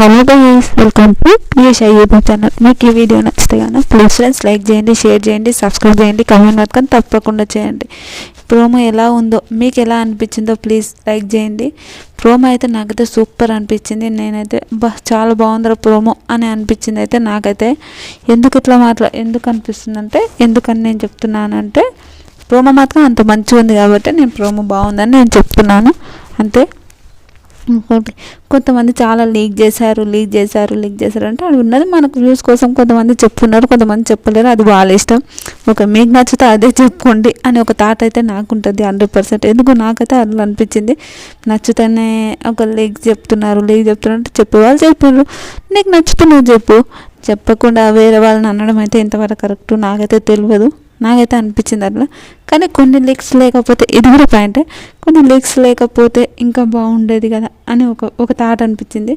Hello guys, welcome to news YouTube channel. మీకు ఈ video నచ్చితే కానీ ప్లీజ్ ఫ్రెండ్స్ లైక్ చేయండి, షేర్ చేయండి, సబ్స్క్రైబ్ చేయండి, కామెంట్ మాత్రం తప్పకుండా చేయండి. ప్రోమో ఎలా ఉందో, మీకు ఎలా అనిపించిందో ప్లీజ్ లైక్ చేయండి. ప్రోమో అయితే నాకైతే సూపర్ అనిపించింది. నేనైతే చాలా బాగుంది ప్రోమో అని అనిపించింది అయితే నాకైతే. ఎందుకు అనిపిస్తుందంటే, ఎందుకని నేను చెప్తున్నానంటే ప్రోమో మాత్రం అంత మంచిగా ఉంది కాబట్టి నేను ప్రోమో బాగుందని నేను చెప్తున్నాను అంతే. ఇంకోటి, కొంతమంది చాలా లీక్ చేశారు అంటే అది ఉన్నది మనకు వ్యూస్ కోసం కొంతమంది చెప్పున్నారు, కొంతమంది చెప్పలేరు. అది వాళ్ళ ఇష్టం. మీకు నచ్చితే అదే చెప్పుకోండి అని ఒక థాట్ అయితే నాకు ఉంటుంది 100%. ఎందుకు నాకైతే అట్లా అనిపించింది. నచ్చుతూనే ఒక లీక్ చెప్తున్నారు అంటే చెప్పేవాళ్ళు చెప్పారు. నీకు నచ్చితే నువ్వు చెప్పకుండా వేరే వాళ్ళని అనడం అయితే ఇంతవరకు కరెక్ట్ నాకైతే తెలియదు. నాకైతే అనిపించింది అట్లా. కానీ కొన్ని లీక్స్ లేకపోతే, ఇది కూడా పాయింటే, కొన్ని లీక్స్ లేకపోతే ఇంకా బాగుండేది కదా అని ఒక థాట్ అనిపించింది.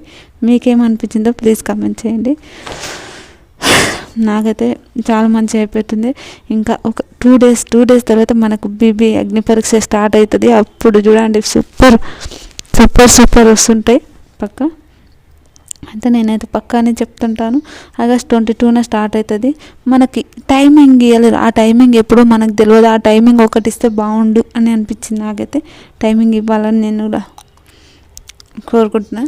మీకేమనిపించిందో ప్లీజ్ కామెంట్ చేయండి. నాకైతే చాలా మంచిగా అయిపోతుంది. ఇంకా ఒక 2 డేస్ తర్వాత మనకు బీబీ అగ్ని పరీక్ష స్టార్ట్ అవుతుంది. అప్పుడు చూడండి సూపర్ వస్తుంటాయి పక్కా. అయితే నేనైతే పక్కానే చెప్తుంటాను. ఆగస్ట్ 22న స్టార్ట్ అవుతుంది. మనకి టైమింగ్ ఇవ్వలేదు. ఆ టైమింగ్ ఎప్పుడో మనకు తెలియదు. ఆ టైమింగ్ ఒకటి ఇస్తే బాగుండు అని అనిపించింది నాకైతే. టైమింగ్ ఇవ్వాలని నేను కూడా కోరుకుంటున్నా.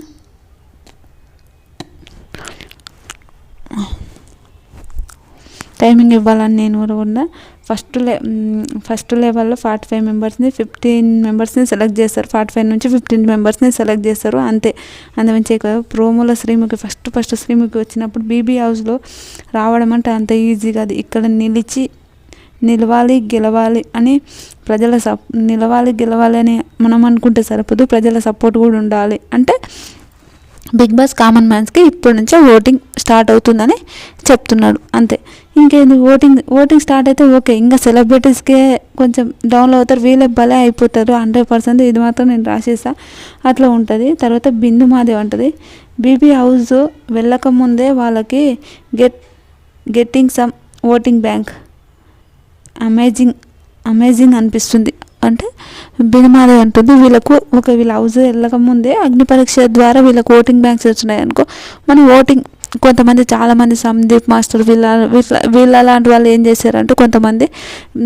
టైమింగ్ ఇవ్వాలని నేను కూడా ఫస్ట్ లెవెల్లో 45 మెంబర్స్ని 15 మెంబర్స్ని సెలెక్ట్ చేస్తారు. 45 నుంచి 15 మెంబర్స్ని సెలెక్ట్ చేస్తారు అంతే. అందుమించి ప్రోమోలో శ్రీముఖి ఫస్ట్ శ్రీముఖి వచ్చినప్పుడు బీబీ హౌస్లో రావడం అంటే అంత ఈజీ కాదు. ఇక్కడ నిలవాలి గెలవాలి అని నిలవాలి గెలవాలి అని మనం అనుకుంటే సరిపోదు. ప్రజల సపోర్ట్ కూడా ఉండాలి. అంటే బిగ్ బాస్ కామన్ మ్యాన్స్కి ఇప్పటి నుంచే ఓటింగ్ స్టార్ట్ అవుతుందని చెప్తున్నాడు అంతే. ఇంకేంది, ఓటింగ్ స్టార్ట్ అయితే ఓకే. ఇంకా సెలబ్రిటీస్కే కొంచెం డౌన్లో అవుతారు, వీళ్ళే భలే అయిపోతారు 100%. ఇది మాత్రం నేను రాసేసా, అట్లా ఉంటుంది. తర్వాత బిందు మాదే ఉంటుంది. బీబీ హౌస్ వెళ్ళకముందే వాళ్ళకి getting some voting bank amazing అనిపిస్తుంది. అంటే బినుమాదే ఉంటుంది. వీళ్ళ హౌస్ వెళ్ళకముందే అగ్ని పరీక్ష ద్వారా వీళ్ళకి ఓటింగ్ బ్యాంక్స్ వచ్చినాయి అనుకో, మనం ఓటింగ్ చాలామంది సందీప్ మాస్టర్ వీళ్ళ లాంటి వాళ్ళు ఏం చేశారంటే కొంతమంది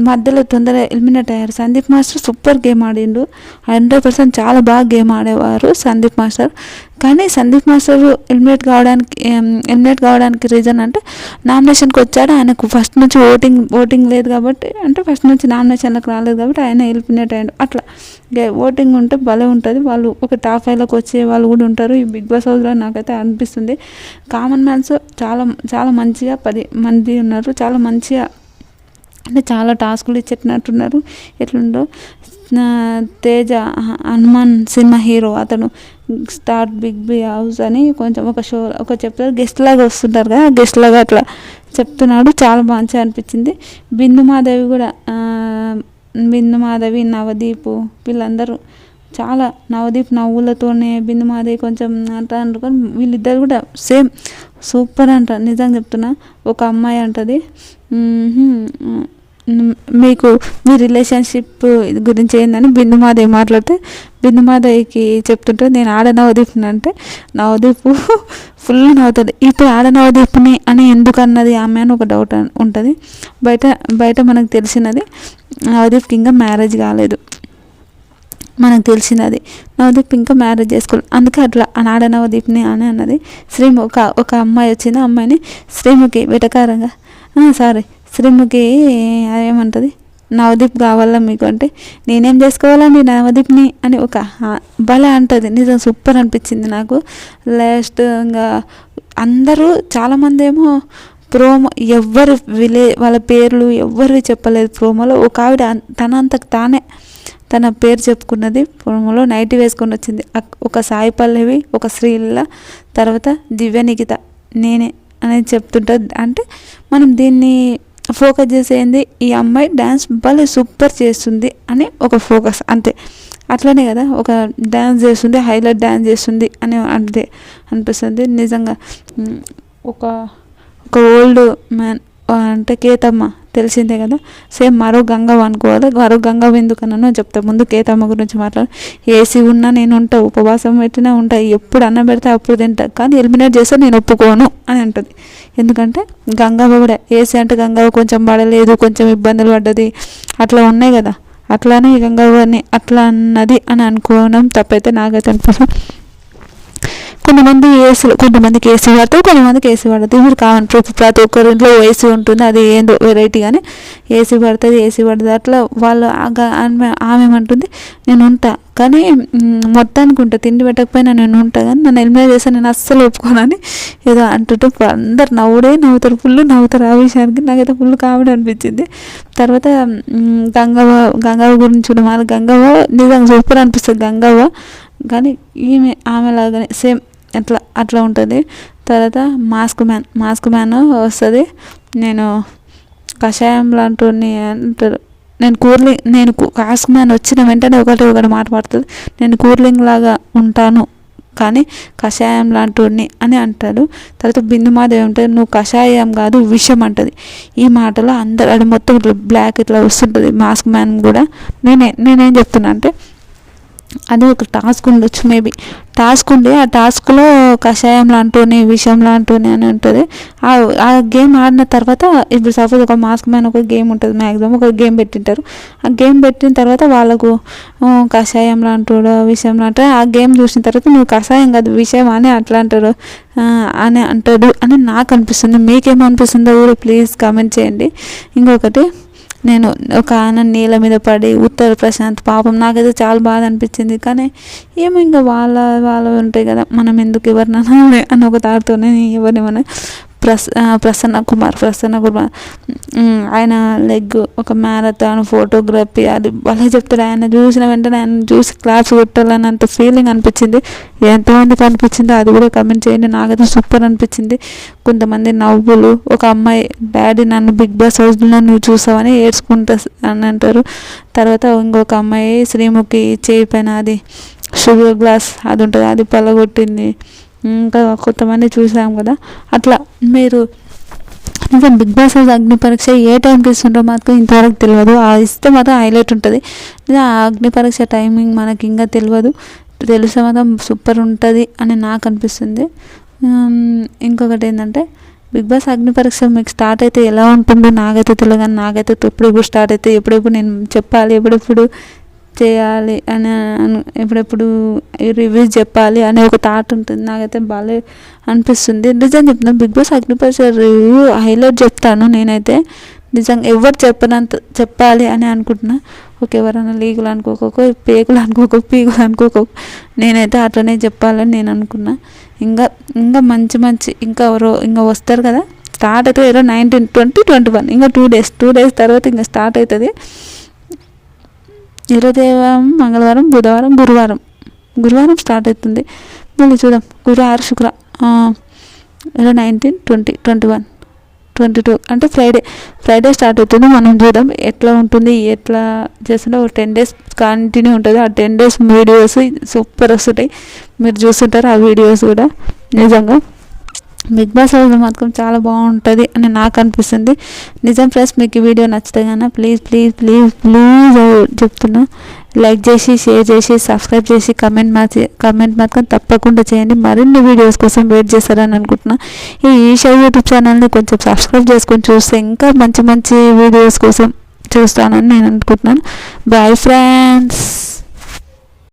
మధ్యలో తొందరగా ఎలిమినేట్ అయ్యారు. సందీప్ మాస్టర్ సూపర్ గేమ్ ఆడిండు, 100% చాలా బాగా గేమ్ ఆడేవారు సందీప్ మాస్టర్. కానీ సందీప్ మాస్టర్ ఎలిమినేట్ కావడానికి రీజన్ అంటే నామినేషన్కి వచ్చాడు. ఆయనకు ఫస్ట్ నుంచి ఓటింగ్ లేదు కాబట్టి, అంటే ఫస్ట్ నుంచి నామినేషన్లకు రాలేదు కాబట్టి ఆయన ఎలిమినేట్ అయ్యాడు. అట్లా ఓటింగ్ ఉంటే భలే ఉంటుంది. వాళ్ళు ఒక టాప్ 5లోకి వచ్చే వాళ్ళు కూడా ఉంటారు ఈ బిగ్ బాస్ హౌస్లో నాకైతే అనిపిస్తుంది. కామన్ మ్యాన్స్ చాలా మంచిగా 10 మంది ఉన్నారు. చాలా మంచిగా అంటే చాలా టాస్కులు ఇచ్చేటట్టున్నారు. ఎట్లుండో తేజ హనుమాన్ సినిమా హీరో, అతను స్టార్ట్ బిగ్ బి హౌస్ అని కొంచెం ఒక చెప్తారు, గెస్ట్ లాగా వస్తుంటారు కదా, గెస్ట్ లాగా అట్లా చెప్తున్నాడు. చాలా మంచిగా అనిపించింది. బిందు మాధవి నవదీప్ వీళ్ళందరూ చాలా, నవదీప్ నవ్వులతోనే, బిందు మాధవి కొంచెం అంట అనుకొని వీళ్ళిద్దరు కూడా సేమ్ సూపర్ అంట. నిజంగా చెప్తున్నా. ఒక అమ్మాయి అంటది, మీకు మీ రిలేషన్షిప్ గురించి ఏందని బిందుమాధవి మాట్లాడితే, బిందుమాధవికి చెప్తుంటే నేను ఆడ నవదీప్ని అంటే నవదీప్ ఫుల్ నవ్వుతుంది. ఇప్పుడు ఆడ నవదీప్ని అని ఎందుకు అన్నది ఆమె అని ఒక డౌట్ ఉంటుంది. బయట మనకు తెలిసినది నవదీప్కి ఇంకా మ్యారేజ్ కాలేదు, మనకు తెలిసినది. నవదీప్ ఇంకా మ్యారేజ్ చేసుకోవాలి, అందుకే అట్లా ఆడ నవదీప్ని అని అన్నది. ఒక అమ్మాయి వచ్చింది, అమ్మాయిని శ్రీముఖి వెటకారంగా శ్రీముఖి ఏమంటుంది, నవదీప్ కావాలా మీకు అంటే, నేనేం చేసుకోవాలండి నవదీప్ని అని ఒక భలే అంటుంది. నిజం సూపర్ అనిపించింది నాకు. లాస్ట్ ఇంకా అందరూ చాలామంది ఏమో ప్రోమో వాళ్ళ పేర్లు ఎవ్వరు చెప్పలేదు ప్రోమోలో. ఒక ఆవిడ తానే తన పేరు చెప్పుకున్నది ప్రోమోలో. నైటీ వేసుకొని వచ్చింది. ఒక సాయి పల్లవి, ఒక శ్రీలీల, తర్వాత దివ్య నిఖిత, నేనే అనేది చెప్తుంటుంది. అంటే మనం దీన్ని ఫోకస్ చేసేది ఈ అమ్మాయి డ్యాన్స్ భలే సూపర్ చేస్తుంది అని ఒక ఫోకస్ అంతే. అట్లనే కదా, ఒక డ్యాన్స్ చేస్తుంది, హైలైట్ డ్యాన్స్ చేస్తుంది అని అంతే అనిపిస్తుంది. నిజంగా ఒక ఓల్డ్ మ్యాన్, అంటే కేతమ్మ తెలిసిందే కదా, సేమ్ మరో గంగవ్వ అనుకోవాలి. మరో గంగవ్వ ఎందుకన్నానో చెప్తా. ముందు కేతమ్మ గురించి మాట్లాడు. ఏసీ ఉన్నా నేను ఉంటా, ఉపవాసం పెట్టినా ఉంటా, ఎప్పుడు అన్నం పెడితే అప్పుడు తింటా, కానీ ఎలిమినేట్ చేస్తే నేను ఒప్పుకోను అని అంటుంది. ఎందుకంటే గంగవ్వ కూడా ఏసీ అంటే గంగవ్వ కొంచెం పడలేదు, కొంచెం ఇబ్బందులు పడ్డది, అట్లా ఉన్నాయి కదా. అట్లానే గంగవ్వని అట్లా అన్నది అని అనుకోవడం తప్పైతే నాకైతే అనిపిస్తుంది. కొంతమందికి ఏసీ పడుతుంది, కొంతమందికి ఏసీ పడుతుంది. ఇప్పుడు కామన్ ప్రతి ఒక్కరింట్లో ఏసీ ఉంటుంది, అది ఏందో వెరైటీ. కానీ ఏసీ పడుతుంది అట్లా వాళ్ళు ఆమె ఏమంటుంది, నేను ఉంటా కానీ మొత్తానికి ఉంటా, తిండి పెట్టకపోయినా నేను ఉంటా, కానీ నన్ను ఎలిమినేట్ చేస్తే నేను అస్సలు ఒప్పుకోనని ఏదో అంటుంటే అందరు నవ్వుతారు, ఫుల్ నవ్వుతారు. ఆ విషయానికి నాకైతే ఫుల్ కామెడీ అనిపించింది. తర్వాత గంగవ్వ గురించి కూడా మన గంగవ్వ నిజంగా సూపర్ అనిపిస్తుంది గంగవ్వ. కానీ ఆమె లాగానే సేమ్ అట్లా ఉంటుంది. తర్వాత మాస్క్ మ్యాన్ వస్తుంది. నేను కషాయం లాంటి అంటారు, నేను మాస్క్ మ్యాన్ వచ్చిన వెంటనే ఒకటి మాట పడుతుంది, నేను కూర్లింగ్ లాగా ఉంటాను కానీ కషాయం లాంటి అని అంటాడు. తర్వాత బిందుమాదేవి ఉంటుంది, నువ్వు కషాయం కాదు విషం అంటుంది. ఈ మాటలో అందరు అది మొత్తం ఇట్లా బ్లాక్ ఇట్లా వస్తుంటుంది మాస్క్ మ్యాన్ కూడా. నేనేం చెప్తున్నా అంటే అది ఒక టాస్క్ ఉండొచ్చు, మేబీ టాస్క్ ఉండి ఆ టాస్క్లో కషాయం లాంటి విషయం లాంటి అని ఉంటుంది. ఆ గేమ్ ఆడిన తర్వాత ఇప్పుడు సపోజ్ ఒక మాస్క్ మ్యాన్ ఒక గేమ్ ఉంటుంది, మ్యాక్సిమం ఒక గేమ్ పెట్టింటారు. ఆ గేమ్ పెట్టిన తర్వాత వాళ్ళకు కషాయం లాంటి విషయం లాంటి ఆ గేమ్ చూసిన తర్వాత నువ్వు కషాయం కాదు విషయం అని అట్లా అంటారు అని అంటాడు అని నాకు అనిపిస్తుంది. మీకేమనిపిస్తుందో కూడా ప్లీజ్ కామెంట్ చేయండి. ఇంకొకటి, నేను ఒక ఆయన నీళ్ళ మీద పడి ఉత్తర ప్రశాంత్ పాపం నాకైతే చాలా బాధ అనిపించింది. కానీ ఏమో ఇంకా వాళ్ళ ఉంటాయి కదా, మనం ఎందుకు ఎవరినైనా అని ఒక తాడుతోనే ఎవరిని ప్రసన్న కుమార్ ఆయన లెగ్ ఒక మ్యారథాన్ ఫోటోగ్రఫీ అది వాళ్ళే చెప్తాడు. ఆయన చూసిన వెంటనే ఆయన చూసి క్లాప్స్ కొట్టాలని అంత ఫీలింగ్ అనిపించింది. ఎంతమందికి అనిపించిందో అది కూడా కమెంట్ చేయండి. నాకైతే సూపర్ అనిపించింది. కొంతమంది నవ్వులు, ఒక అమ్మాయి డాడీ నన్ను బిగ్ బాస్ హౌస్లో నువ్వు చూసావని ఏడ్చుకుంటా అని అంటారు. తర్వాత ఇంకొక అమ్మాయి శ్రీముఖి చేయి పైన అది షుగర్ గ్లాస్ అది ఉంటుంది, అది పలగొట్టింది. ఇంకా కొంతమంది చూసాం కదా. అట్లా మీరు నిజం బిగ్ బాస్ హౌస్ అగ్ని పరీక్ష ఏ టైంకి ఇస్తుంటో మాకు ఇంతవరకు తెలియదు. ఇస్తే మాత్రం హైలైట్ ఉంటుంది. ఆ అగ్ని పరీక్ష టైమింగ్ మనకి ఇంకా తెలిస్తే మాత్రం సూపర్ ఉంటుంది అని నాకు అనిపిస్తుంది. ఇంకొకటి ఏంటంటే బిగ్ బాస్ అగ్ని పరీక్ష మీకు స్టార్ట్ అయితే ఎలా ఉంటుందో నాకైతే తెలియదు. కానీ నాకైతే ఎప్పుడెప్పుడు స్టార్ట్ అయితే ఎప్పుడెప్పుడు నేను చెప్పాలి, ఎప్పుడెప్పుడు చేయాలి అని ఎప్పుడెప్పుడు రివ్యూస్ చెప్పాలి అనే ఒక థాట్ ఉంటుంది. నాకైతే బాగా అనిపిస్తుంది. నిజంగా చెప్తున్నాను, బిగ్ బాస్ అగ్ని పరీక్ష రివ్యూ హైలైట్ చెప్తాను నేనైతే. నిజంగా ఎవరు చెప్పనంత చెప్పాలి అని అనుకుంటున్నా. ఓకే, ఎవరైనా లీగులు అనుకోక పేగులు అనుకోక పీగులు అనుకోక నేనైతే అట్లనే చెప్పాలని నేను అనుకున్నా. ఇంకా మంచి ఇంకా వస్తారు కదా. స్టార్ట్ అయితే 19, 20, 21 ఇంకా 2 days తర్వాత ఇంకా స్టార్ట్ అవుతుంది. ఈరోజు మంగళవారం, బుధవారం, గురువారం స్టార్ట్ అవుతుంది. మళ్ళీ చూద్దాం, గురువారం శుక్ర 19, 20, 21, 22 అంటే ఫ్రైడే స్టార్ట్ అవుతుంది. మనం చూద్దాం ఎట్లా ఉంటుంది, ఎట్లా చేస్తుంటే. ఒక 10 days కంటిన్యూ ఉంటుంది. ఆ 10 days వీడియోస్ సూపర్ వస్తుంటాయి, మీరు చూస్తుంటారు ఆ వీడియోస్ కూడా. నిజంగా బిగ్ బాస్ హౌస్ మాత్రం చాలా బాగుంటుంది అని నాకు అనిపిస్తుంది. నిజం ఫ్రెండ్స్, మీకు ఈ వీడియో నచ్చితే కన్నా ప్లీజ్ చెప్తున్నా, లైక్ చేసి, షేర్ చేసి, సబ్స్క్రైబ్ చేసి, కమెంట్ మాత్రం తప్పకుండా చేయండి. మరిన్ని వీడియోస్ కోసం వెయిట్ చేస్తారని అనుకుంటున్నా. ఈ ఈషా యూట్యూబ్ ఛానల్ని కొంచెం సబ్స్క్రైబ్ చేసుకొని చూస్తే ఇంకా మంచి వీడియోస్ కోసం చూస్తానని నేను అనుకుంటున్నాను. Bye friends.